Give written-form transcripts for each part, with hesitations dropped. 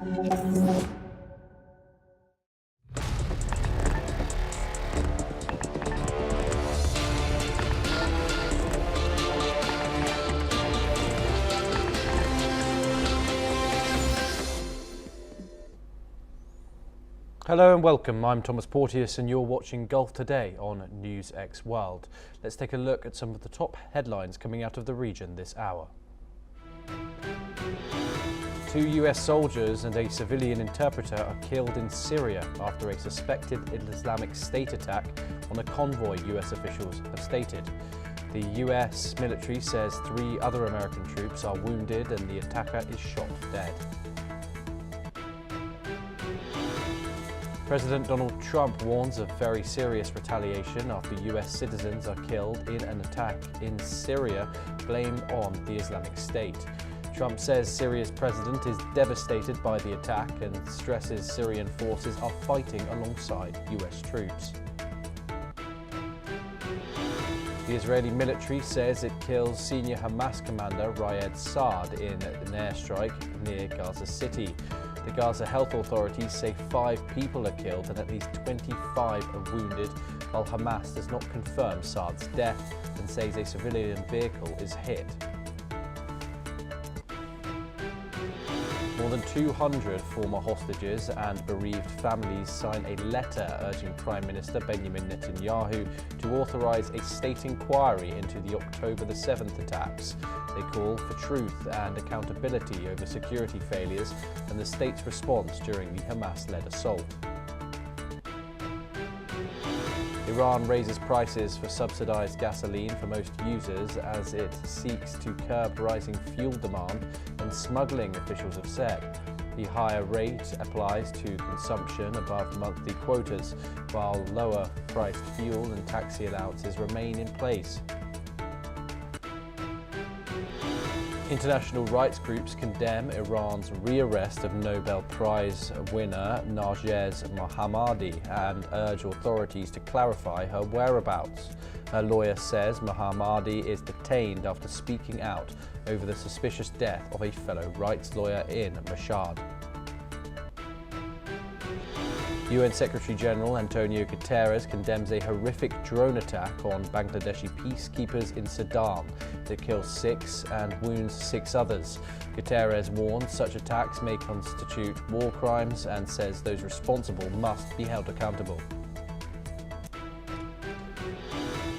Hello and welcome, I'm Thomas Porteous and you're watching Gulf Today on NewsX World. Let's take a look at some of the top headlines coming out of the region this hour. 2 US soldiers and a civilian interpreter are killed in Syria after a suspected Islamic State attack on a convoy, US officials have stated. The US military says 3 other American troops are wounded and the attacker is shot dead. President Donald Trump warns of very serious retaliation after US citizens are killed in an attack in Syria blamed on the Islamic State. Trump says Syria's president is devastated by the attack and stresses Syrian forces are fighting alongside US troops. The Israeli military says it kills senior Hamas commander Raed Saad in an airstrike near Gaza City. The Gaza health authorities say 5 people are killed and at least 25 are wounded, while Hamas does not confirm Saad's death and says a civilian vehicle is hit. More than 200 former hostages and bereaved families sign a letter urging Prime Minister Benjamin Netanyahu to authorize a state inquiry into the October the 7th attacks. They call for truth and accountability over security failures and the state's response during the Hamas-led assault. Iran raises prices for subsidized gasoline for most users as it seeks to curb rising fuel demand and smuggling, officials have said. The higher rate applies to consumption above monthly quotas, while lower-priced fuel and taxi allowances remain in place. International rights groups condemn Iran's rearrest of Nobel Prize winner Narges Mohammadi and urge authorities to clarify her whereabouts. Her lawyer says Mohammadi is detained after speaking out over the suspicious death of a fellow rights lawyer in Mashhad. UN Secretary-General Antonio Guterres condemns a horrific drone attack on Bangladeshi peacekeepers in Sudan that kills 6 and wounds 6 others. Guterres warns such attacks may constitute war crimes and says those responsible must be held accountable.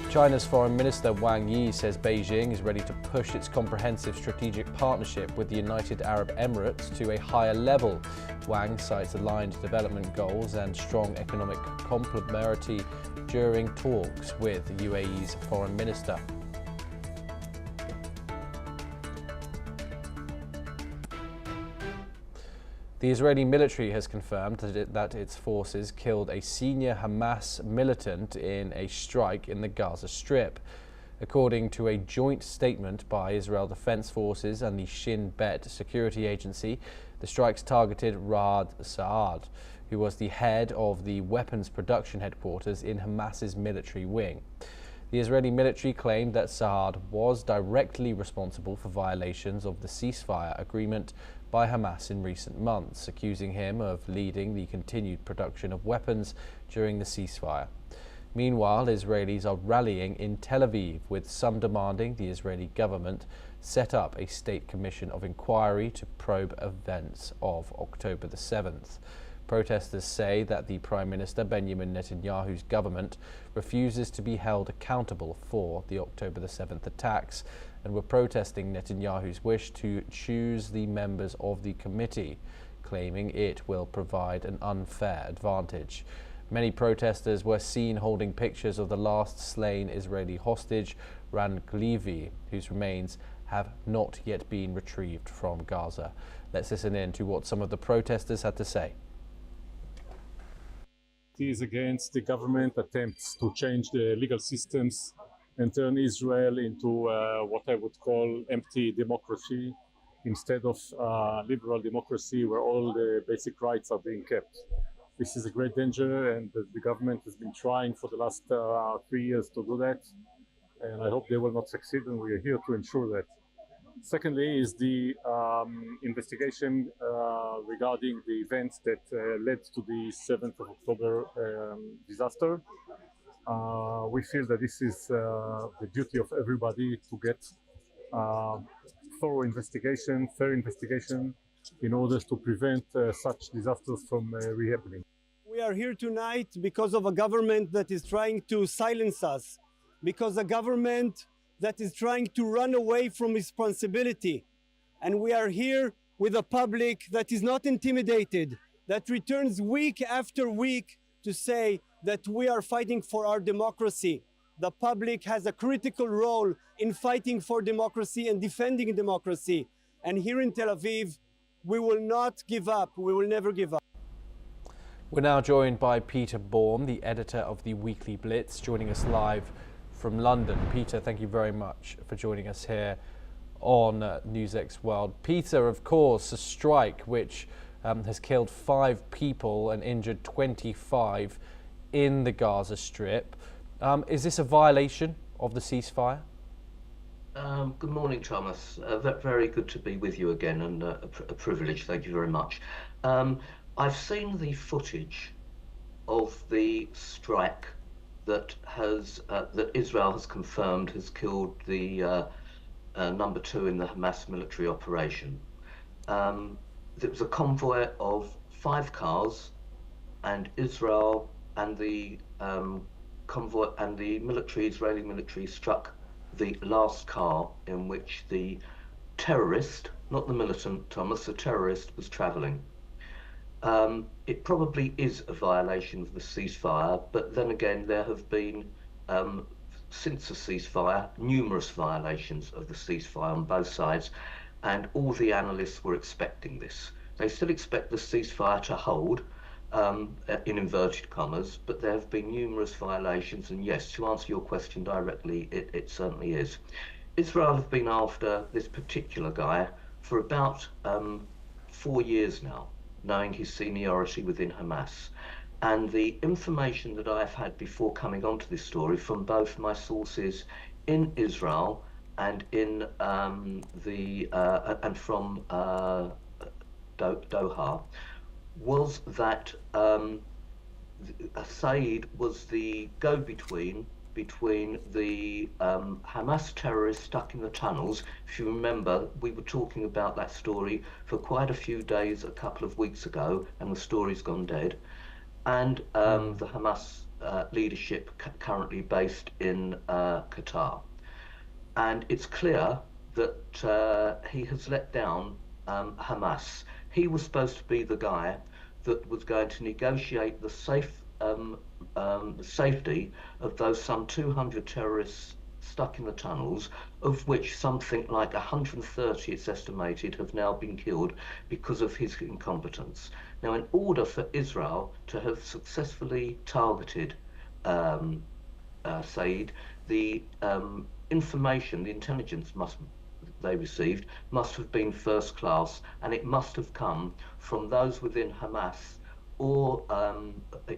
China's Foreign Minister Wang Yi says Beijing is ready to push its comprehensive strategic partnership with the United Arab Emirates to a higher level. Wang cites aligned development goals and strong economic complementarity during talks with the UAE's Foreign Minister. The Israeli military has confirmed that its forces killed a senior Hamas militant in a strike in the Gaza Strip. According to a joint statement by Israel Defense Forces and the Shin Bet security agency, the strikes targeted Raed Saad, who was the head of the weapons production headquarters in Hamas's military wing. The Israeli military claimed that Saad was directly responsible for violations of the ceasefire agreement by Hamas in recent months, accusing him of leading the continued production of weapons during the ceasefire. Meanwhile, Israelis are rallying in Tel Aviv, with some demanding the Israeli government set up a state commission of inquiry to probe events of October the 7th. Protesters say that the Prime Minister Benjamin Netanyahu's government refuses to be held accountable for the October the 7th attacks and were protesting Netanyahu's wish to choose the members of the committee, claiming it will provide an unfair advantage. Many protesters were seen holding pictures of the last slain Israeli hostage, Ran Glivi, whose remains have not yet been retrieved from Gaza. Let's listen in to what some of the protesters had to say. It is against the government attempts to change the legal systems and turn Israel into what I would call empty democracy instead of liberal democracy where all the basic rights are being kept. This is a great danger, and the government has been trying for the last 3 years to do that, and I hope they will not succeed, and we are here to ensure that. Secondly is the investigation regarding the events that led to the 7th of October disaster. We feel that this is the duty of everybody to get thorough investigation, fair investigation, in order to prevent such disasters from rehappening. We are here tonight because of a government that is trying to silence us, because a government that is trying to run away from responsibility. And we are here with a public that is not intimidated, that returns week after week to say that we are fighting for our democracy. The public has a critical role in fighting for democracy and defending democracy. And here in Tel Aviv, we will not give up. We will never give up. We're now joined by Peter Baum, the editor of the Weekly Blitz, joining us live from London. Peter, thank you very much for joining us here on NewsX World. Peter, of course, a strike which has killed 5 people and injured 25 in the Gaza Strip. Is this a violation of the ceasefire? Good morning, Thomas. Very good to be with you again, and a privilege. Thank you very much. I've seen the footage of the strike that Israel has confirmed has killed the number 2 in the Hamas military operation. It was a convoy of 5 cars, and Israel and the convoy and the Israeli military struck the last car in which the terrorist, not the militant, Thomas, the terrorist was travelling. It probably is a violation of the ceasefire, but then again, there have been, since the ceasefire, numerous violations of the ceasefire on both sides, and all the analysts were expecting this. They still expect the ceasefire to hold, in inverted commas, but there have been numerous violations, and yes, to answer your question directly, it certainly is. Israel have been after this particular guy for about 4 years now, knowing his seniority within Hamas. And the information that I've had before coming onto this story from both my sources in Israel and in from Doha was that Saeed was the go-between between the Hamas terrorists stuck in the tunnels. If you remember, we were talking about that story for quite a few days a couple of weeks ago, and the story's gone dead. And the Hamas leadership currently based in Qatar. And it's clear that he has let down Hamas. He was supposed to be the guy that was going to negotiate the safety of those some 200 terrorists stuck in the tunnels, of which something like 130, it's estimated, have now been killed because of his incompetence. Now, in order for Israel to have successfully targeted Saeed, the information, the intelligence they received must have been first class, and it must have come from those within Hamas or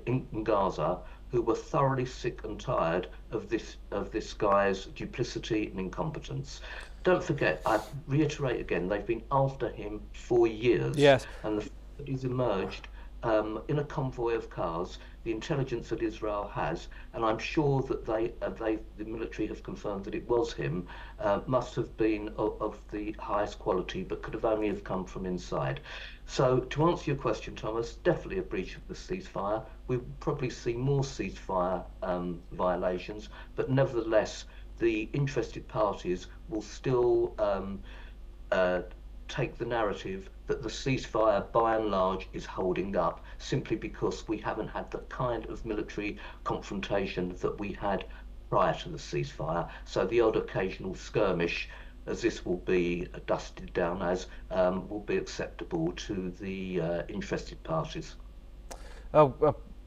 in Gaza who were thoroughly sick and tired of this guy's duplicity and incompetence. Don't forget, I reiterate again, they've been after him for years. Yes. And the fact that he's emerged in a convoy of cars, the intelligence that Israel has, and I'm sure that the military have confirmed that it was him, must have been of the highest quality, but could have only have come from inside. So to answer your question, Thomas, definitely a breach of the ceasefire. We'll probably see more ceasefire violations, but nevertheless, the interested parties will still take the narrative that the ceasefire by and large is holding up, simply because we haven't had the kind of military confrontation that we had prior to the ceasefire. So the odd occasional skirmish, as this will be dusted down as, will be acceptable to the interested parties.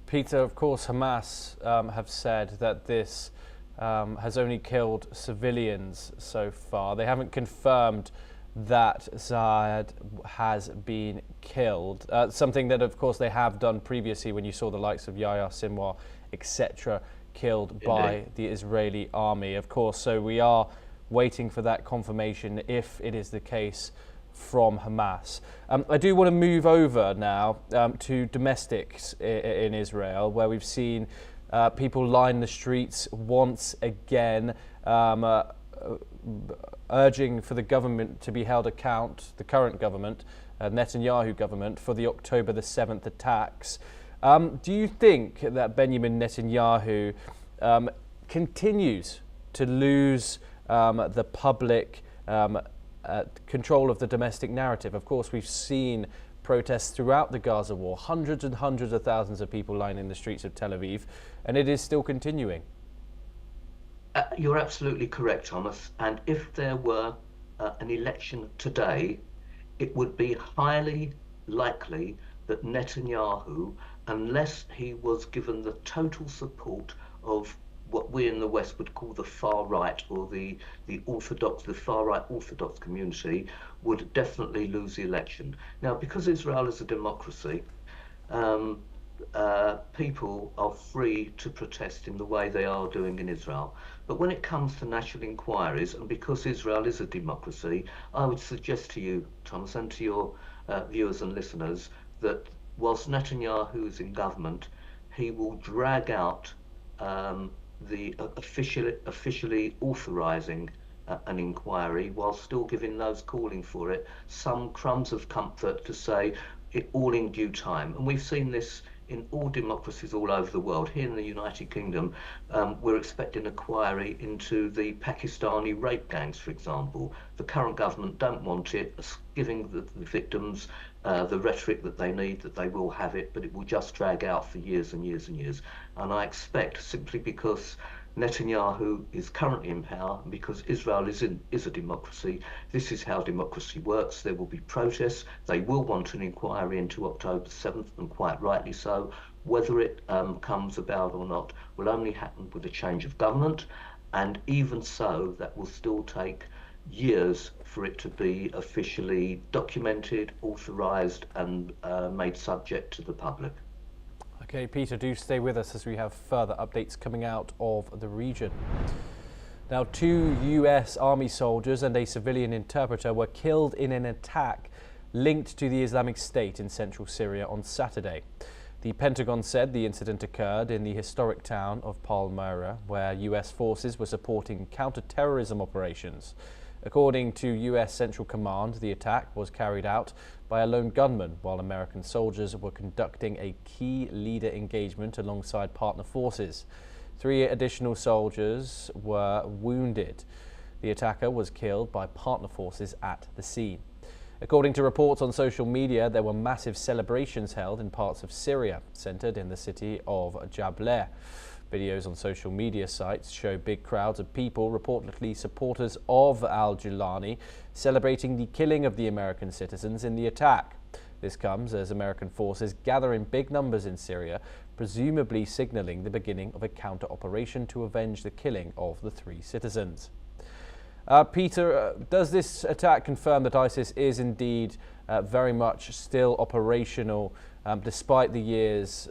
Peter, of course, Hamas have said that this has only killed civilians so far. They haven't confirmed that Saad has been killed, something that of course they have done previously when you saw the likes of Yahya Sinwar, etc., killed by the Israeli army, of course. So we are waiting for that confirmation, if it is the case, from Hamas. I do want to move over now to domestics in Israel, where we've seen people line the streets once again, urging for the government to be held account, the current government, Netanyahu government, for the October the 7th attacks. Do you think that Benjamin Netanyahu continues to lose the public control of the domestic narrative? Of course, we've seen protests throughout the Gaza war, hundreds and hundreds of thousands of people lining the streets of Tel Aviv, and it is still continuing. You're absolutely correct, Thomas. And if there were an election today, it would be highly likely that Netanyahu, unless he was given the total support of what we in the West would call the far right, or the far right Orthodox community, would definitely lose the election. Now, because Israel is a democracy, people are free to protest in the way they are doing in Israel. But when it comes to national inquiries, and because Israel is a democracy, I would suggest to you, Thomas, and to your viewers and listeners, that whilst Netanyahu is in government, he will drag out the officially authorising an inquiry, while still giving those calling for it some crumbs of comfort to say it all in due time. And we've seen this in all democracies all over the world. Here in the United Kingdom, we're expecting an inquiry into the Pakistani rape gangs, for example. The current government don't want it, giving the victims the rhetoric that they need, that they will have it, but it will just drag out for years and years and years. And I expect, simply because Netanyahu is currently in power, and because Israel is a democracy, this is how democracy works. There will be protests. They will want an inquiry into October 7th, and quite rightly so. Whether it comes about or not will only happen with a change of government, and even so, that will still take years for it to be officially documented, authorised, and made subject to the public. Okay, Peter, do stay with us as we have further updates coming out of the region. Now, 2 US Army soldiers and a civilian interpreter were killed in an attack linked to the Islamic State in central Syria on Saturday. The Pentagon said the incident occurred in the historic town of Palmyra, where US forces were supporting counter-terrorism operations. According to US Central Command, the attack was carried out by a lone gunman while American soldiers were conducting a key leader engagement alongside partner forces. 3 additional soldiers were wounded. The attacker was killed by partner forces at the scene. According to reports on social media, there were massive celebrations held in parts of Syria, centered in the city of Jableh. Videos on social media sites show big crowds of people, reportedly supporters of al-Jilani, celebrating the killing of the American citizens in the attack. This comes as American forces gather in big numbers in Syria, presumably signaling the beginning of a counter-operation to avenge the killing of the 3 citizens. Peter, does this attack confirm that ISIS is indeed very much still operational, despite the years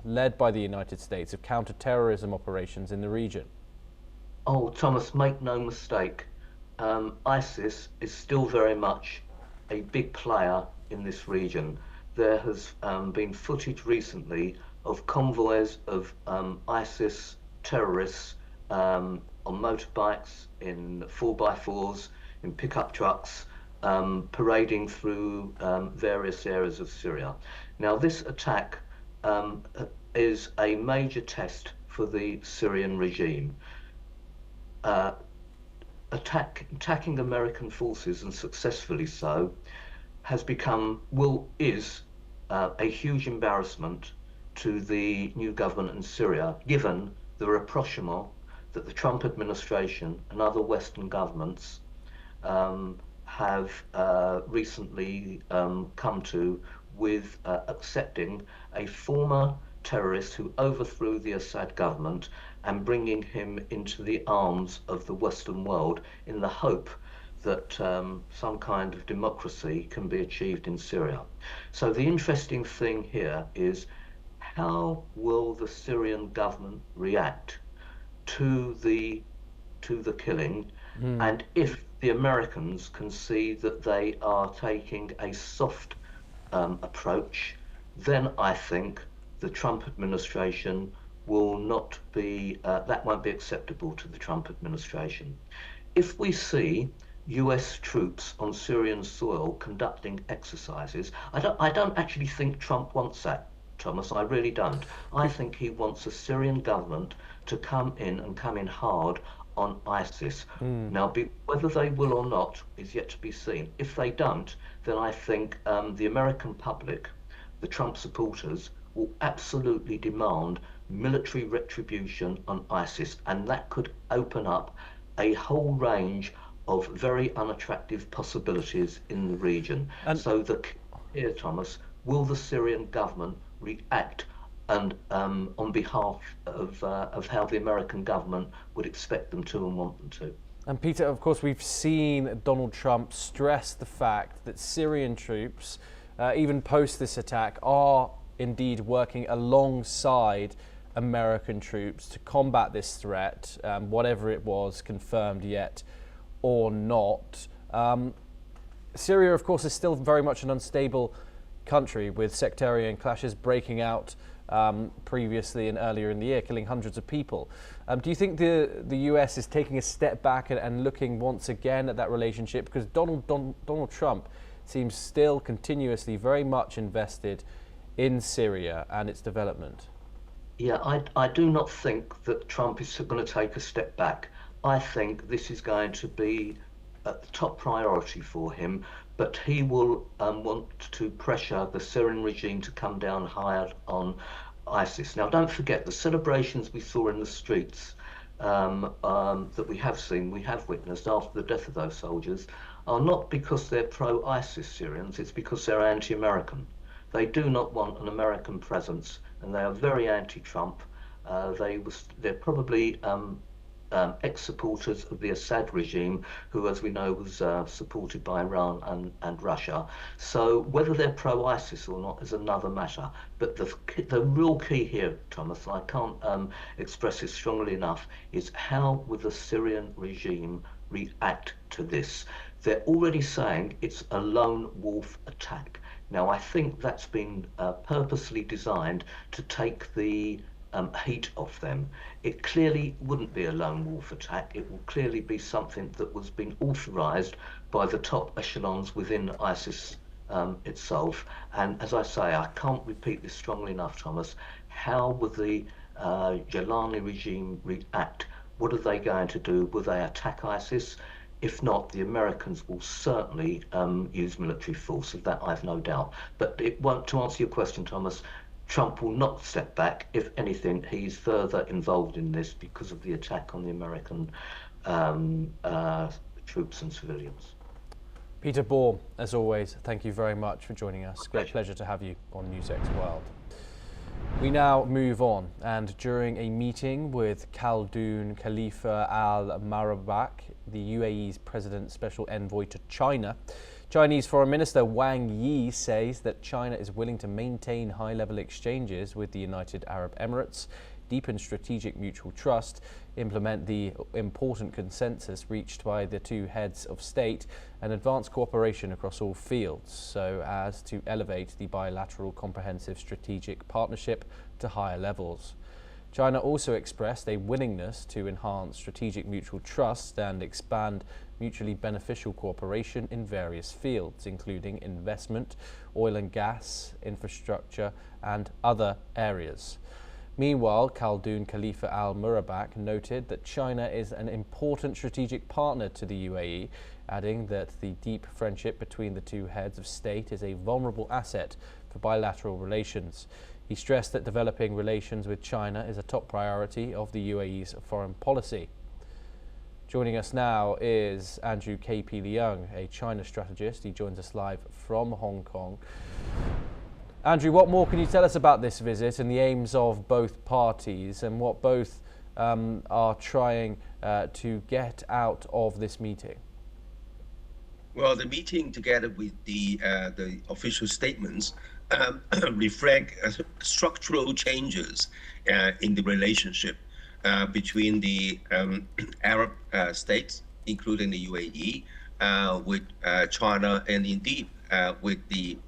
led by the United States of counter-terrorism operations in the region? Oh, Thomas, make no mistake. ISIS is still very much a big player in this region. There has been footage recently of convoys of ISIS terrorists on motorbikes, in 4x4s, in pickup trucks, parading through various areas of Syria. Now, this attack is a major test for the Syrian regime. Attacking American forces, and successfully so, has become, is a huge embarrassment to the new government in Syria, given the rapprochement that the Trump administration and other Western governments have recently come to with accepting a former terrorist who overthrew the Assad government and bringing him into the arms of the Western world in the hope that some kind of democracy can be achieved in Syria. So the interesting thing here is, how will the Syrian government react to the killing, And if the Americans can see that they are taking a soft approach, then I think the Trump administration will not be, that won't be acceptable to the Trump administration. If we see US troops on Syrian soil conducting exercises, I don't actually think Trump wants that, Thomas. I really don't. I think he wants the Syrian government to come in and come in hard on ISIS. Now, whether they will or not is yet to be seen. If they don't, then I think the American public, the Trump supporters, will absolutely demand military retribution on ISIS, and that could open up a whole range of very unattractive possibilities in the region. And so here, Thomas, will the Syrian government react and on behalf of how the American government would expect them to and want them to? And Peter, of course, we've seen Donald Trump stress the fact that Syrian troops, even post this attack, are indeed working alongside American troops to combat this threat, whatever it was, confirmed yet or not. Syria, of course, is still very much an unstable country, with sectarian clashes breaking out previously and earlier in the year, killing hundreds of people. Do you think the US is taking a step back and looking once again at that relationship? Because Donald Trump seems still continuously very much invested in Syria and its development. Yeah, I do not think that Trump is going to take a step back. I think this is going to be a top priority for him, but he will want to pressure the Syrian regime to come down higher on ISIS. Now, don't forget the celebrations we saw in the streets that we have witnessed after the death of those soldiers are not because they're pro-ISIS Syrians, it's because they're anti-American. They do not want an American presence, and they are very anti-Trump. They're probably ex-supporters of the Assad regime, who, as we know, was supported by Iran and Russia. So whether they're pro-ISIS or not is another matter. But the real key here, Thomas, and I can't express this strongly enough, is how will the Syrian regime react to this? They're already saying it's a lone wolf attack. Now, I think that's been purposely designed to take the heat off them. It clearly wouldn't be a lone wolf attack. It will clearly be something that was being authorized by the top echelons within ISIS itself. And as I say, I can't repeat this strongly enough, Thomas. How will the Jelani regime react? What are they going to do? Will they attack ISIS? If not, the Americans will certainly use military force. Of that, I've no doubt. But it won't. To answer your question, Thomas, Trump will not step back. If anything, he's further involved in this because of the attack on the American troops and civilians. Peter Bohr, as always, thank you very much for joining us. Great pleasure to have you on NewsX World. We now move on, and during a meeting with Khaled Khalifa al-Marabak, the UAE's President's Special Envoy to China, Chinese Foreign Minister Wang Yi says that China is willing to maintain high-level exchanges with the United Arab Emirates, deepen strategic mutual trust, implement the important consensus reached by the two heads of state, and advance cooperation across all fields so as to elevate the bilateral comprehensive strategic partnership to higher levels. China also expressed a willingness to enhance strategic mutual trust and expand mutually beneficial cooperation in various fields, including investment, oil and gas, infrastructure, and other areas. Meanwhile, Khaled Khalifa al-Marabak noted that China is an important strategic partner to the UAE, adding that the deep friendship between the two heads of state is a vulnerable asset for bilateral relations. He stressed that developing relations with China is a top priority of the UAE's foreign policy. Joining us now is Andrew K.P. Leung, a China strategist. He joins us live from Hong Kong. Andrew, what more can you tell us about this visit and the aims of both parties and what both are trying to get out of this meeting? Well, the meeting, together with the official statements, reflect structural changes in the relationship between the Arab states, including the UAE, with China, and indeed with the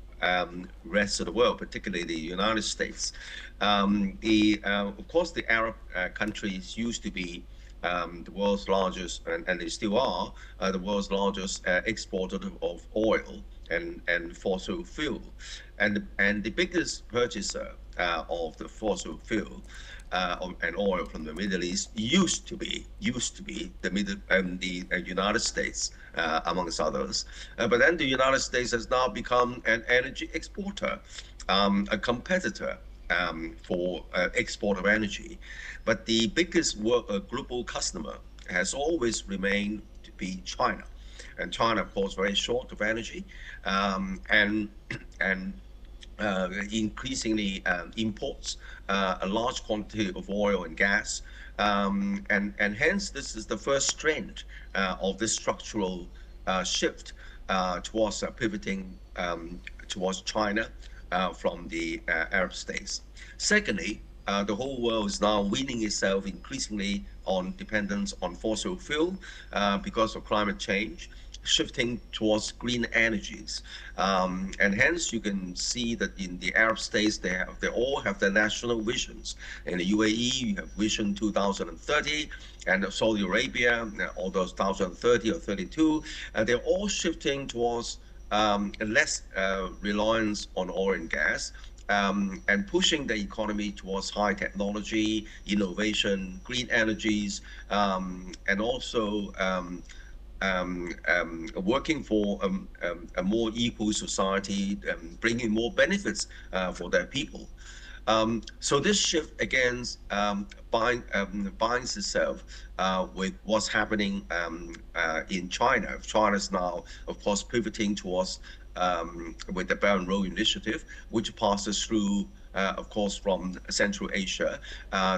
rest of the world, particularly the United States. Of course, the Arab countries used to be the world's largest, and they still are, the world's largest exporter of oil and fossil fuel, and the biggest purchaser of the fossil fuel and oil from the Middle East used to be the United States, amongst others. But then the United States has now become an energy exporter, a competitor for export of energy. But the biggest global customer has always remained to be China. And China, of course, very short of energy, and increasingly imports a large quantity of oil and gas, and hence this is the first trend of this structural shift towards pivoting towards China from the Arab states. Secondly, the whole world is now weaning itself increasingly on dependence on fossil fuel because of climate change, shifting towards green energies, and hence you can see that in the Arab states they all have their national visions. In the UAE, you have Vision 2030, and Saudi Arabia, although 2030 or 32, they're all shifting towards less reliance on oil and gas. And pushing the economy towards high technology, innovation, green energies, and also working for a more equal society, bringing more benefits for their people. So this shift again binds itself with what's happening in China. China's now, of course, pivoting towards with the Belt and Road Initiative, which passes through, of course, from Central Asia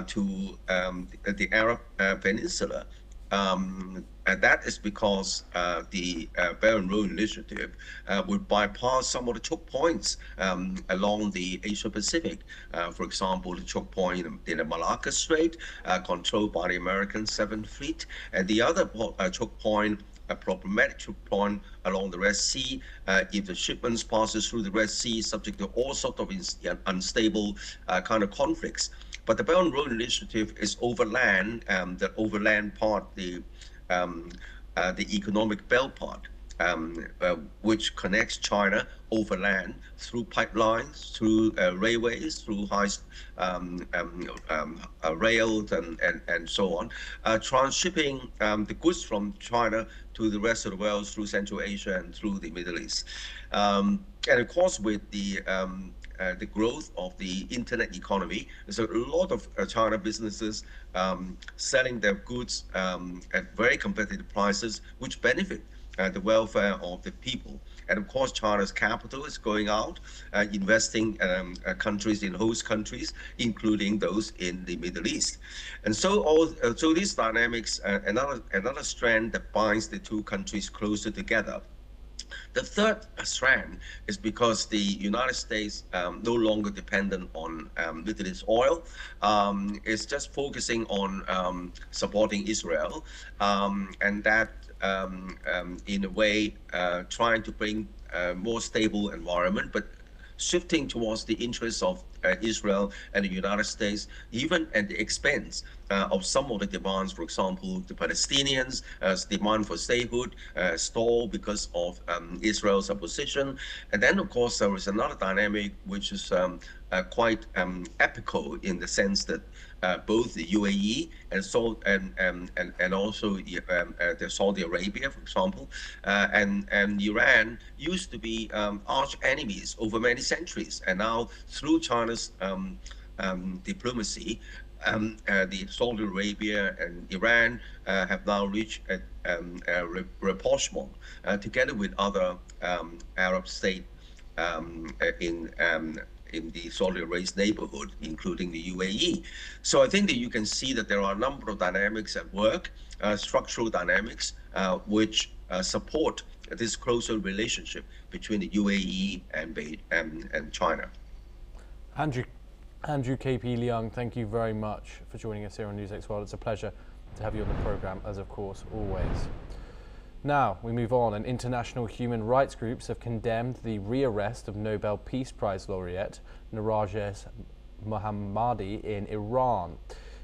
to the Arab Peninsula. And that is because the Belt and Road Initiative would bypass some of the choke points along the Asia Pacific. For example, the choke point in the Malacca Strait, controlled by the American 7th Fleet, and the other choke point, a problematic choke point along the Red Sea. If the shipments passes through the Red Sea, subject to all sorts of unstable kind of conflicts. But the Belt and Road Initiative is overland, the overland part, the economic belt part, which connects China overland through pipelines, through railways, through high rails, and so on, transshipping the goods from China to the rest of the world through Central Asia and through the Middle East. And of course, with the growth of the internet economy, there's a lot of China businesses selling their goods at very competitive prices, which benefit the welfare of the people. And of course, China's capital is going out, investing countries in host countries, including those in the Middle East. And so these dynamics, another strand that binds the two countries closer together. The third strand is because the United States no longer dependent on Middle East oil, is just focusing on supporting Israel, and that in a way trying to bring a more stable environment, but shifting towards the interests of Israel and the United States, even at the expense of some of the demands. For example, the Palestinians' demand for statehood stalled because of Israel's opposition. And then, of course, there is another dynamic which is quite epical in the sense that both the UAE and also the Saudi Arabia, for example, and Iran used to be arch enemies over many centuries, and now through China's diplomacy, the Saudi Arabia and Iran have now reached a rapprochement together with other Arab states in the Saudi Arabia's neighborhood, including the UAE. So I think that you can see that there are a number of dynamics at work, structural dynamics, which support this closer relationship between the UAE and China. Andrew KP Leung, thank you very much for joining us here on NewsX World. It's a pleasure to have you on the programme, as of course, always. Now we move on, and international human rights groups have condemned the rearrest of Nobel Peace Prize laureate Narages Mohammadi in Iran.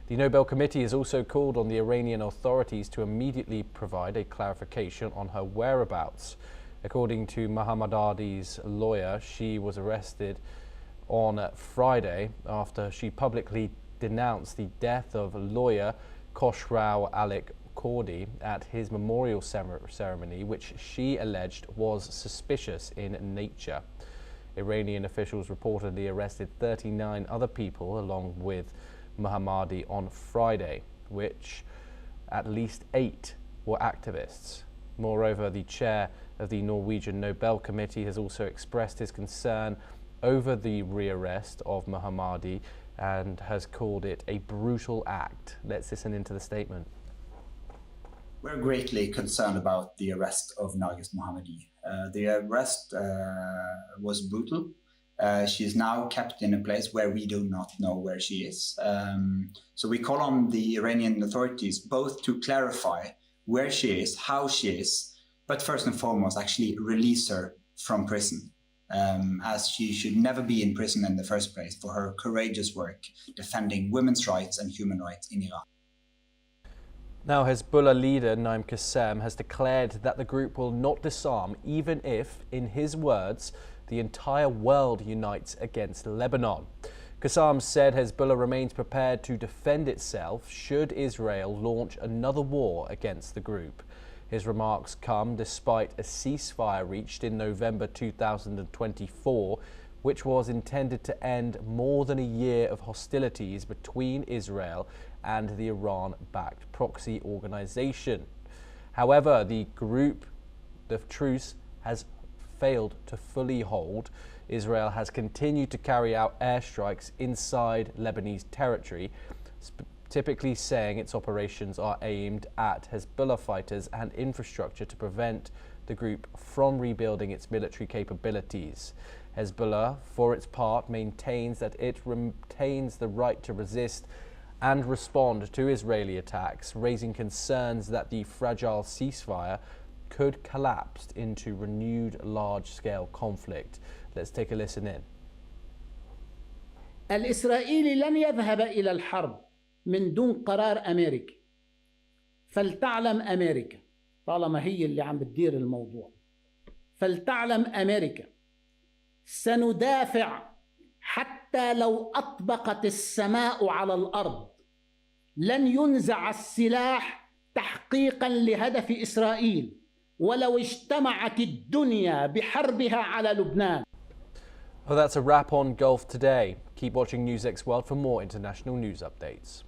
The Nobel Committee has also called on the Iranian authorities to immediately provide a clarification on her whereabouts. According to Mohammadi's lawyer, she was arrested on Friday after she publicly denounced the death of lawyer Khosrow Alik-Kordi at his memorial ceremony, which she alleged was suspicious in nature. Iranian officials reportedly arrested 39 other people along with Mohammadi on Friday, which at least 8 were activists. Moreover, the chair of the Norwegian Nobel Committee has also expressed his concern over the rearrest of Mohammadi and has called it a brutal act. Let's listen into the statement. We're greatly concerned about the arrest of Narges Mohammadi. The arrest was brutal. She is now kept in a place where we do not know where she is. So we call on the Iranian authorities both to clarify where she is, how she is, but first and foremost, actually release her from prison, as she should never be in prison in the first place for her courageous work defending women's rights and human rights in Iran. Now, Hezbollah leader Naim Qassem has declared that the group will not disarm even if, in his words, the entire world unites against Lebanon. Qassem said Hezbollah remains prepared to defend itself should Israel launch another war against the group. His remarks come despite a ceasefire reached in November 2024, which was intended to end more than a year of hostilities between Israel and the Iran-backed proxy organization. However, the truce has failed to fully hold. Israel has continued to carry out airstrikes inside Lebanese territory, typically saying its operations are aimed at Hezbollah fighters and infrastructure to prevent the group from rebuilding its military capabilities. Hezbollah, for its part, maintains that it retains the right to resist and respond to Israeli attacks, raising concerns that the fragile ceasefire could collapse into renewed large-scale conflict. Let's take a listen in. الإسرائيلي لن يذهب إلى الحرب من دون قرار أمريكي. فلتعلم أمريكا طالما هي اللي عم بتدير الموضوع. فلتعلم أمريكا سندافع حتى لو أطبقت السماء على الأرض. لن ينزع السلاح تحقيقا لهدف إسرائيل ولو اجتمعت الدنيا بحربها على لبنان. Well, that's a wrap on Gulf Today. Keep watching NewsX World for more international news updates.